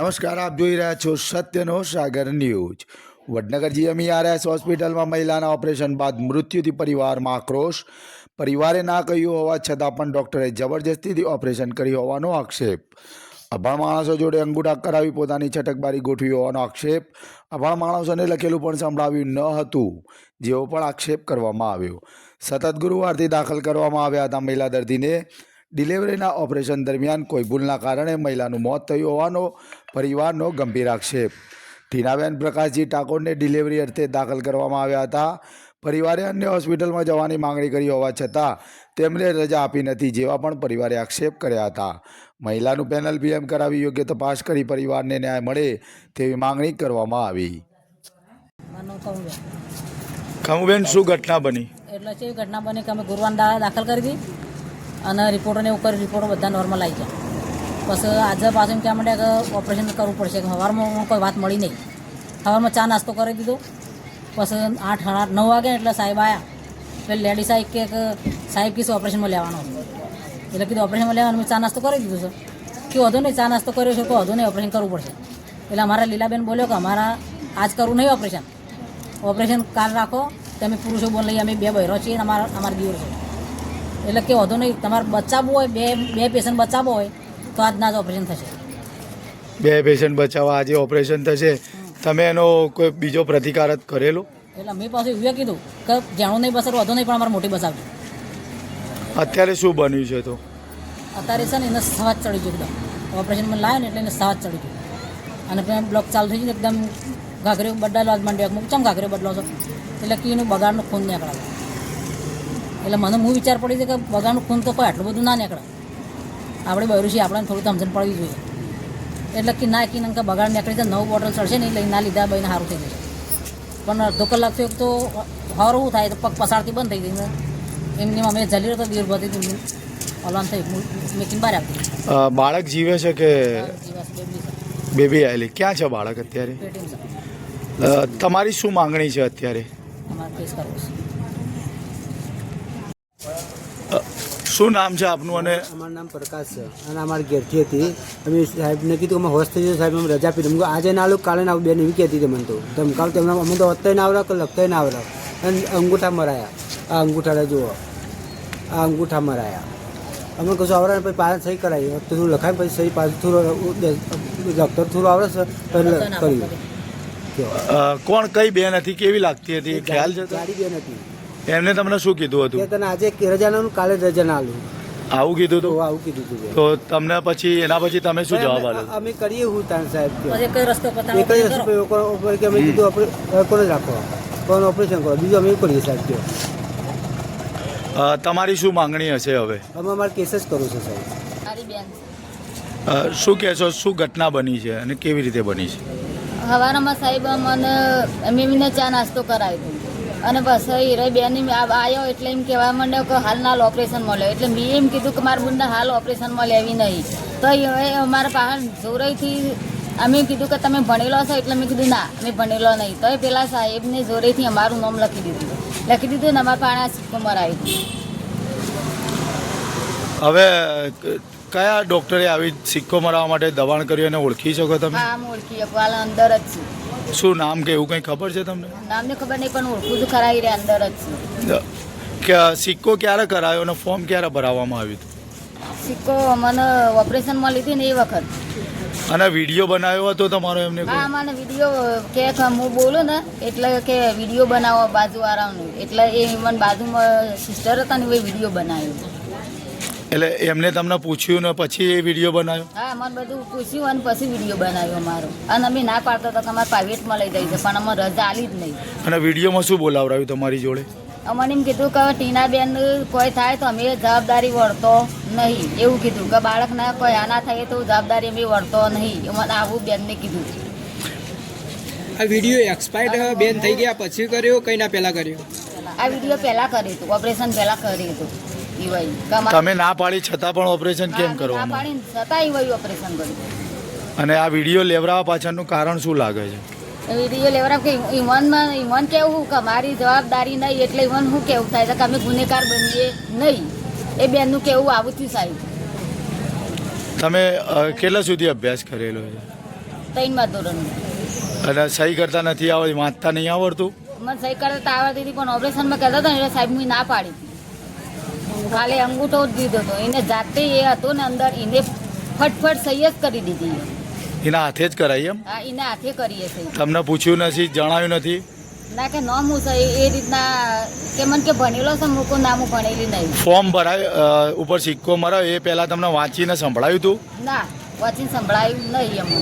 નમસ્કાર, આપ જોઈ રહ્યા છો સત્યનો સાગર ન્યૂઝ। વડનગર જીએમઈઆરએસ હોસ્પિટલમાં મહિલાના ઓપરેશન બાદ મૃત્યુથી પરિવારમાં આક્રોશ। પરિવારે ના કહ્યું હોવા છતાં પણ ડૉક્ટરે જબરજસ્તીથી ઓપરેશન કર્યું હોવાનો આક્ષેપ। અભણ માણસો જોડે અંગૂઠા કરાવી પોતાની છટકબારી ગોઠવી હોવાનો આક્ષેપ। અભણ માણસોને લખેલું પણ સંભળાવ્યું ન હતું, જેવો પણ આક્ષેપ કરવામાં આવ્યો। સતત ગુરુવારથી દાખલ કરવામાં આવ્યા હતા મહિલા દર્દીને ડિલિવરીના ઓપરેશન દરમિયાન કોઈ ભૂલના કારણે મહિલાનું મોત થયું હોવાનો પરિવારનો ગંભીર આક્ષેપ। ટીનાબેન પ્રકાશજી ઠાકોરને ડિલિવરી અર્થે દાખલ કરવામાં આવ્યા હતા। પરિવારે અન્ય હોસ્પિટલમાં જવાની માંગણી કરી હોવા છતાં તેમને રજા આપી નથી, જેવા પણ પરિવારે આક્ષેપ કર્યા હતા। મહિલાનું પેનલ પીએમ કરાવી યોગ્ય તપાસ કરી પરિવારને ન્યાય મળે તેવી માંગણી કરવામાં આવી। ખમુબેન, શું ઘટના બની? એટલે છે ઘટના બની કે અમે ગુરુવાર દાખલ કરી હતી અને રિપોર્ટોને એવું કરી, રિપોર્ટો બધા નોર્મલ આવી ગયા। પછી આજે પાછું એમ કહેવા માંડ્યા કે ઓપરેશન કરવું પડશે, કે સવારમાં કોઈ વાત મળી નહીં। સવારમાં ચા નાસ્તો કરી દીધો, પછી 8-9 વાગે એટલે સાહેબ આવ્યા। પેલી લેડી સાહેબ કે સાહેબ કીધું ઓપરેશનમાં લેવાનો છે, એટલે કીધું ઓપરેશનમાં લેવાનું। મેં ચા નાસ્તો કરી દીધું છે કે વધુ નહીં, ચા નાસ્તો કર્યો છે તો વધુ નહીં, ઓપરેશન કરવું પડશે। એટલે અમારા લીલાબેન બોલ્યો કે અમારા આજ કરવું નહીં ઓપરેશન, ઓપરેશન કાલ રાખો, તમે પુરુષો બોલ લઈએ, અમે 2 બહેરો છીએ, અમારા દીવર છે। એટલે કે વધુ નહીં, તમારે બચાવવું હોય, બે પેશન્ટ બચાવવો હોય તો આજના જ ઓપરેશન થશે। 2 પેશન્ટ બચાવવા આજે ઓપરેશન થશે। તમે એનો કોઈ બીજો પ્રતિકાર કરેલો? એટલે મેં પાછું એવું કીધું કે જાણું નહીં બસર વધુ નહીં, પણ અમારે મોટી બચાવજો। અત્યારે શું બન્યું છે? તો અત્યારે છે ને એને સવાજ ચડી ગયું, એકદમ ઓપરેશનમાં લાવ્યો ને એટલે એને સવાજ ચડી ગયું અને પછી બ્લોક ચાલુ થઈ ગયું, એકદમ ઘાઘરે બદલાવા જ માંડ્યો। ચમ ઘાઘરે બદલો છો? એટલે કે એનું બગાડનું ખૂન નીકળે। એટલે મને હું વિચાર પડી છે કે બગાડનું ખૂન તો કોઈ આટલું બધું ના નીકળે, આપણે બહેરું છીએ, આપણને થોડું સમજણ પડવી જોઈએ। એટલે કે ના કે બગાડ નીકળી જાય, 9 બોટલ ચડશે ને એટલે ના લીધા બહીને સારું થઈ જશે। પણ અડધો કલાક થયો તો સારું થાય તો પગ પસારથી બંધ થઈ ગઈ, એમની અમે જલી તો દીર બધી ઓલાન થઈ મેકીને બહાર આપી। બાળક જીવે છે કે બેબી આવેલી? ક્યાં છે બાળક અત્યારે? તમારી શું માંગણી છે અત્યારે? અમારે કેસ કરવો છે। શું નામ છે આપનું? અને અમારું નામ પ્રકાશ છે અને અમારી ઘેરથી હતી। અમે સાહેબને કીધું અમે હોશ થઈ જઈએ સાહેબ, અમે રજા પી દઉં, આજે ના આવું કાલે ના આવું, બેન એવી કહેતી હતી મને તો ધમકાવ તેમના, અમે તો અત્યારે ના આવડા કે લખતા ના આવડા। અને અંગૂઠા મરાયા, આ અંગૂઠા જુઓ, આ અંગૂઠા મરાયા। અમે કશું આવડે પછી પાછા સહી કરાવી, થોડું લખાય પછી સહી પાછું થોડું ડૉક્ટર થોડું આવડે છે કર્યું। કોણ, કઈ બેન હતી, કેવી લાગતી હતી, ખ્યાલ છે? ગાડી બેન હતી। એમને તમને શું કીધું હતું? કે તને આજે રજા ના કાલે રજા ના આલું, આવું કીધું હતું? આવું કીધું હતું। તો તમને પછી એના પછી તમે શું જવાબ આપ્યો? અમે કરીએ હું તાન સાહેબ એક જ રસ્તો એક જ રસ્તો કે અમે કીધું કોને રાખો, કોને ઓપરેશન કરો, બીજું અમે એવું કરીએ સાહેબ કહો। તમારી શું માંગણી હશે હવે? અમે અમારે કેસ જ કરવું છે સાહેબ। મારી બેન શું કહેશો, શું ઘટના બની છે અને કેવી રીતે બની છે? સવારમાં સાહેબ મને એમને ચા નાસ્તો કરાવ્યો અને બસ હીરા બેન આવ્યો એટલે એમ કહેવા માંડ્યો કે હાલના હાલ ઓપરેશનમાં લે। એટલે મેં એમ કીધું કે મારા બુનને હાલ ઓપરેશનમાં લેવી નહીં, તો અમારા પાસે જોરેથી અમે કીધું કે તમે ભણેલો છો? એટલે મેં કીધું ના, અમે ભણેલો નહીં। તો પેલા સાહેબને જોરેથી અમારું નામ લખી દીધું ને અમારા પાસે આ સિક્કો મરાવી। હવે કયા ડૉક્ટરે આવી સિક્કો મરાવવા માટે દબાણ કર્યું અને ઓળખી શકો તમે? હા, આમ ઓળખી શકો, હાલ અંદર જ છું। શું નામ કે એવું કંઈ ખબર છે તમને? નામને ખબર નહીં પણ ઓળખું તો ખરા રે અંદર જ છું। કે સિક્કો ક્યારે કરાયો અને ફોર્મ ક્યારે ભરાવવામાં આવ્યું હતું? સિક્કો મને ઓપરેશનમાં લીધી ને એ વખત। અને વિડીયો બનાવ્યો હતો તમારો એમને? હા, મને વિડીયો કે હું બોલું ને એટલે કે વિડીયો બનાવો બાજુવાળાનું, એટલે એ મને બાજુમાં સિસ્ટર હતા ને એ વિડીયો બનાવ્યો। એટલે એમને તમને પૂછ્યું ને પછી એ વિડીયો બનાવ્યો? હા, મને બધું પૂછ્યું અને પછી વિડીયો બનાવ્યો અમારો। અને અમે ના પાડતા હતા કે અમારે પ્રાઇવેટમાં લઈ જાય છે, પણ અમે રજા આલી જ નહીં। અને વિડીયોમાં શું બોલાવડાવ્યું તમારી જોડે? અમને એમ કીધું કે ટીનાબેન કોઈ થાય તો અમે જવાબદારી વળતો નહીં, એવું કીધું કે બાળકના કોઈ આના થાય તો જવાબદારી અમે વળતો નહીં, મને આવું બેનને કીધું। આ વિડીયો એક્સપાયર્ડ બેન થઈ ગયા પછી કર્યો, કઈ ના પહેલા કર્યો? આ વિડીયો પહેલાં કર્યું હતું, ઓપરેશન પહેલાં કર્યું હતું। તમે ના પાડી છતાં પણ ઓપરેશન કેમ કરવામાં? ના પાડીને છતાં ઈવાય ઓપરેશન કર્યું। અને આ વિડીયો લેવડાવવા પાછળનું કારણ શું લાગે છે? વિડીયો લેવડાવ કે ઈવન કેવું કે મારી જવાબદારી નહીં, એટલે ઈવન શું કેવું થાય છે કે અમે ગુનેગાર બનીએ નહીં, એ બેનનું કેવું આવું થયું સાહેબ। તમે કેટલા સુધી અભ્યાસ કરેલો છે? ત્રણમાં ધોરણમાં. અને સહી કરતા નથી આવડતી, વાંચતા નહીં આવડતું? મને સહી કરતા આવડતી હતી પણ ઓપરેશનમાં કહેતા હતા ને એટલે સાહેબ મેં ના પાડી હતી. ખાલી અંગૂઠો જ દીધો હતો એને જાતે એ હતો ને અંદર એને ફટફટ સહી જ કરી દીધી. એના હાથે જ કરાય એમ? હા એને હાથે કરીએ સહી. તમને પૂછ્યું નથી, જણાવ્યું નથી? ના કે ન હું સહી એ રીતના કે મને કે ભણેલો છે મૂકો ના હું ભણેલી નહીં. ફોર્મ ભરાય ઉપર સિક્કો મરાયો એ પહેલાં તમને વાંચીને સંભળાયું હતું? ના વાંચીને સંભળાયું નહીં અમને.